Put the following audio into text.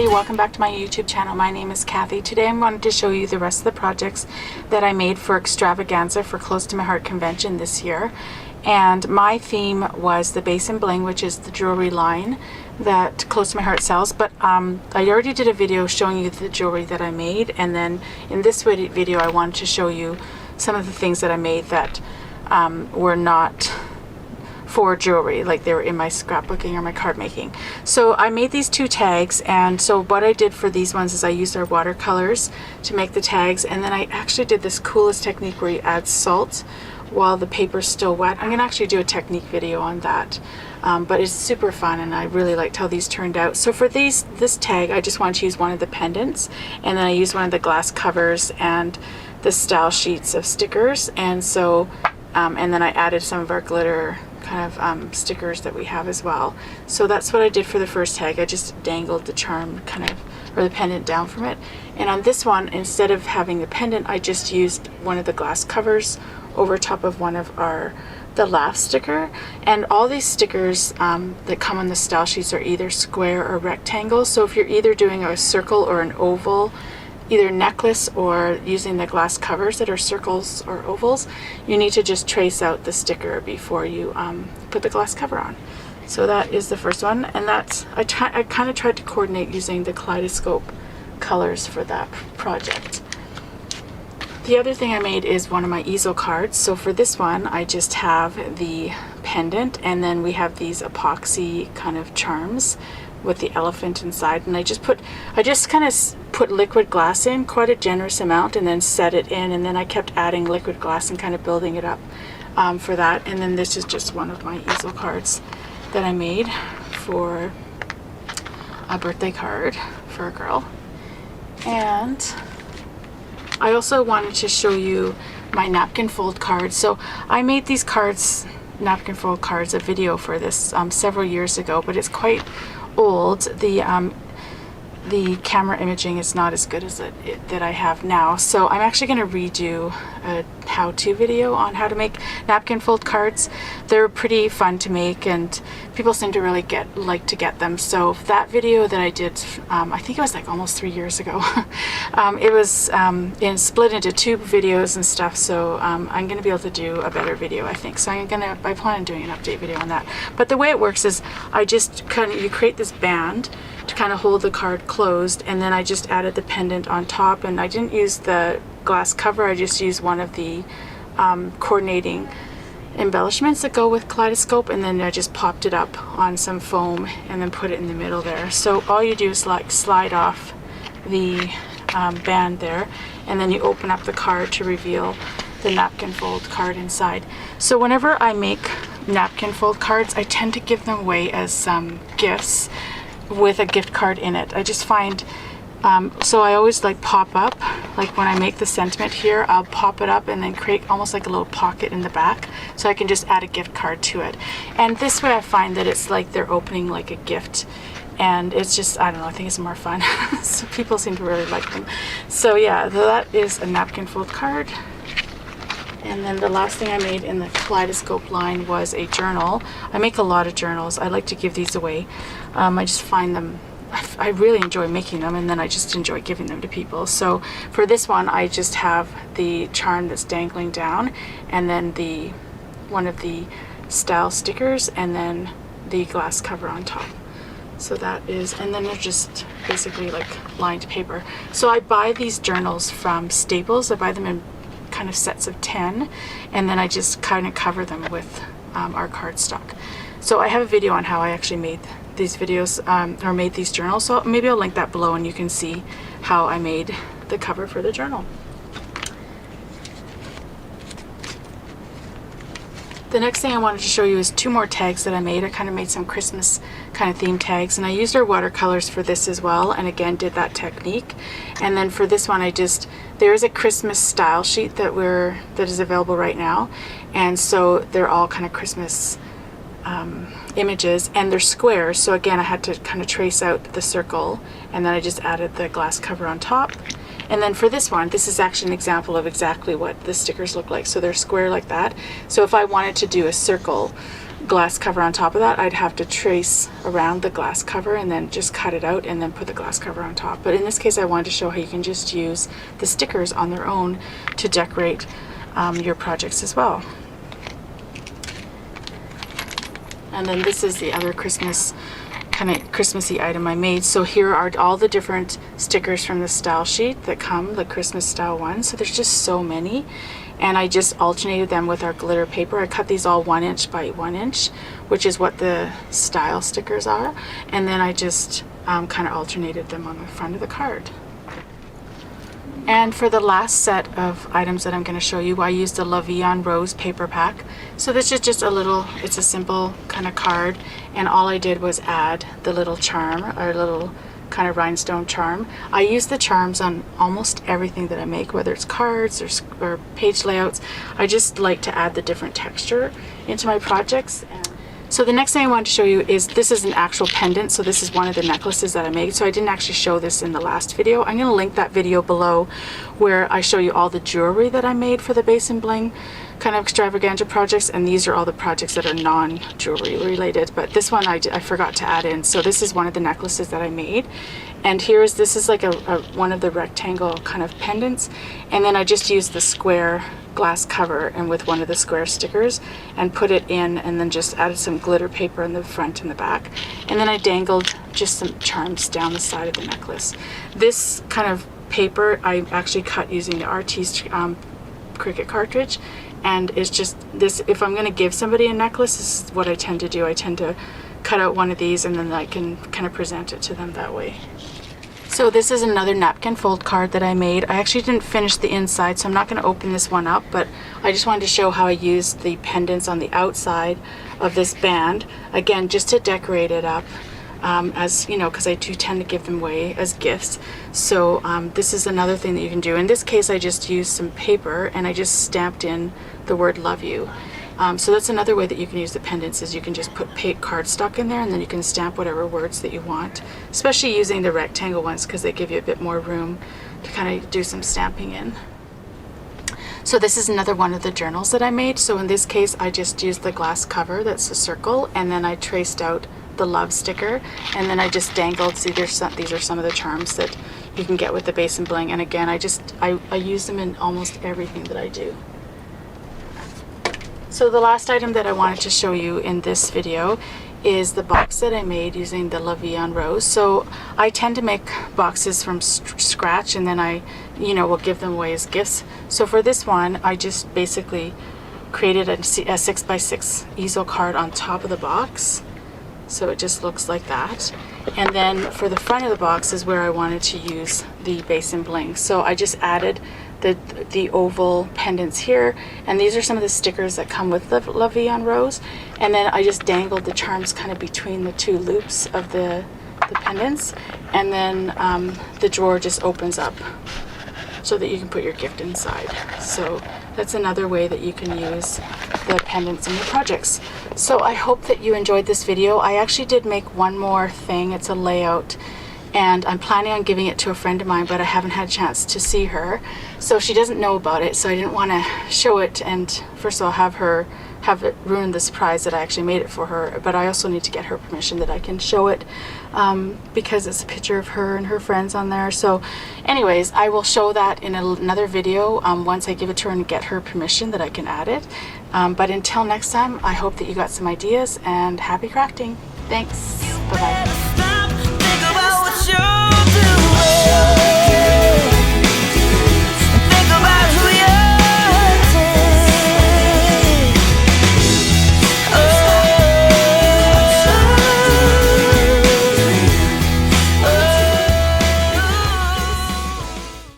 welcome back to my YouTube channel. My name is Kathy. Today I'm going to show you the rest of the projects that I made for Extravaganza for Close to My Heart convention this year. And my theme was the Base and Bling, which is the jewelry line that Close to My Heart sells. But I already did a video showing you the jewelry that I made, and then in this video I wanted to show you some of the things that I made that were not for jewelry, like they were in my scrapbooking or my card making. So I made these two tags, and so what I did for these ones is I used our watercolors to make the tags, and then I actually did this coolest technique where you add salt while the paper's still wet. I'm gonna actually do a technique video on that, but it's super fun and I really liked how these turned out. So for this tag, I just wanted to use one of the pendants, and then I used one of the glass covers and the style sheets of stickers, and so and then I added some of our glitter kind of stickers that we have as well. So that's what I did for the first tag. I just dangled the charm kind of, or the pendant down from it. And on this one, instead of having the pendant, I just used one of the glass covers over top of one of the laugh sticker. And all these stickers that come on the style sheets are either square or rectangle. So if you're either doing a circle or an oval, either necklace or using the glass covers that are circles or ovals, you need to just trace out the sticker before you put the glass cover on. So that is the first one, and that's I kind of tried to coordinate using the kaleidoscope colors for that project. The other thing I made is one of my easel cards. So for this one, I just have the pendant, and then we have these epoxy kind of charms with the elephant inside, and I just kind of put liquid glass in, quite a generous amount, and then set it in, and then I kept adding liquid glass and kind of building it up for that. And then this is just one of my easel cards that I made for a birthday card for a girl. And I also wanted to show you my napkin fold cards. So I made these cards, napkin fold cards, a video for this several years ago, but it's quite old. The camera imaging is not as good as that I have now, so I'm actually going to redo a how-to video on how to make napkin fold cards. They're pretty fun to make, and people seem to really like to get them. So that video that I did, I think it was like almost 3 years ago, it was split into 2 videos and stuff, so I'm going to be able to do a better video, I think. So I plan on doing an update video on that. But the way it works is I just you create this band to kind of hold the card closed, and then I just added the pendant on top, and I didn't use the glass cover, I just used one of the coordinating embellishments that go with kaleidoscope, and then I just popped it up on some foam and then put it in the middle there. So all you do is like slide off the band there, and then you open up the card to reveal the napkin fold card inside. So whenever I make napkin fold cards, I tend to give them away as gifts with a gift card in it. I just find so I always like pop up, like when I make the sentiment here, I'll pop it up and then create almost like a little pocket in the back, so I can just add a gift card to it. And this way I find that it's like they're opening like a gift, and it's just, I don't know, I think it's more fun. So people seem to really like them. So yeah, that is a napkin fold card. And then the last thing I made in the kaleidoscope line was a journal. I make a lot of journals. I like to give these away. I just find them, I really enjoy making them, and then I just enjoy giving them to people. So for this one, I just have the charm that's dangling down, and then one of the style stickers, and then the glass cover on top. So that is, and then they're just basically like lined paper. So I buy these journals from Staples. I buy them in kind of sets of 10, and then I just kind of cover them with our cardstock. So I have a video on how I actually made these videos, or made these journals, so maybe I'll link that below and you can see how I made the cover for the journal. The next thing I wanted to show you is 2 more tags that I made. I kind of made some Christmas kind of theme tags, and I used our watercolors for this as well, and again did that technique. And then for this one, there is a Christmas style sheet that is available right now, and so they're all kind of Christmas images, and they're squares. So again, I had to kind of trace out the circle, and then I just added the glass cover on top. And then for this one, this is actually an example of exactly what the stickers look like. So they're square like that. So if I wanted to do a circle glass cover on top of that, I'd have to trace around the glass cover and then just cut it out and then put the glass cover on top. But in this case, I wanted to show how you can just use the stickers on their own to decorate your projects as well. And then this is the other Christmas kind of Christmassy item I made. So here are all the different stickers from the style sheet that come, the Christmas style ones. So there's just so many, and I just alternated them with our glitter paper. I cut these all 1 inch by 1 inch, which is what the style stickers are, and then I just kind of alternated them on the front of the card. And for the last set of items that I'm going to show you, I used a La Vie en Rose paper pack. So this is just a little, it's a simple kind of card, and all I did was add the little charm, or little kind of rhinestone charm. I use the charms on almost everything that I make, whether it's cards or page layouts. I just like to add the different texture into my projects. So the next thing I wanted to show you is, this is an actual pendant. So this is one of the necklaces that I made. So I didn't actually show this in the last video. I'm going to link that video below where I show you all the jewelry that I made for the Base and Bling kind of extravaganza projects, and these are all the projects that are non-jewelry related, but this one I forgot to add in. So this is one of the necklaces that I made, and this is like one of the rectangle kind of pendants, and then I just used the square glass cover and with one of the square stickers and put it in, and then just added some glitter paper in the front and the back, and then I dangled just some charms down the side of the necklace. This kind of paper I actually cut using the Artiste Cricut cartridge, and it's just this, if I'm going to give somebody a necklace, this is what I tend to do. I tend to cut out one of these and then I can kind of present it to them that way. So this is another napkin fold card that I made. I actually didn't finish the inside, so I'm not going to open this one up, but I just wanted to show how I used the pendants on the outside of this band, again just to decorate it up. As you know, because I do tend to give them away as gifts. So this is another thing that you can do. In this case, I just used some paper and I just stamped in the word love you. So that's another way that you can use the pendants, is you can just put cardstock in there and then you can stamp whatever words that you want, especially using the rectangle ones because they give you a bit more room to kind of do some stamping in. So this is another one of the journals that I made. So in this case, I just used the glass cover that's a circle, and then I traced out the love sticker, and then I just dangled. See, these are some of the charms that you can get with the Base and Bling, and again I use them in almost everything that I do. So the last item that I wanted to show you in this video is the box that I made using the La Vie en Rose. So I tend to make boxes from scratch, and then I will give them away as gifts. So for this one, I just basically created a 6x6 easel card on top of the box. So it just looks like that. And then for the front of the box is where I wanted to use the Base and Bling. So I just added the oval pendants here, and these are some of the stickers that come with the La Vie en Rose. And then I just dangled the charms kind of between the two loops of the pendants, and then the drawer just opens up so that you can put your gift inside. So that's another way that you can use the pendants in your projects. So I hope that you enjoyed this video. I actually did make one more thing. It's a layout, and I'm planning on giving it to a friend of mine, but I haven't had a chance to see her, so she doesn't know about it, so I didn't want to show it and first of all have it ruin the surprise that I actually made it for her. But I also need to get her permission that I can show it, because it's a picture of her and her friends on there. So anyways, I will show that in another video once I give it to her and get her permission that I can add it. But until next time, I hope that you got some ideas, and happy crafting. Thanks. Bye-bye.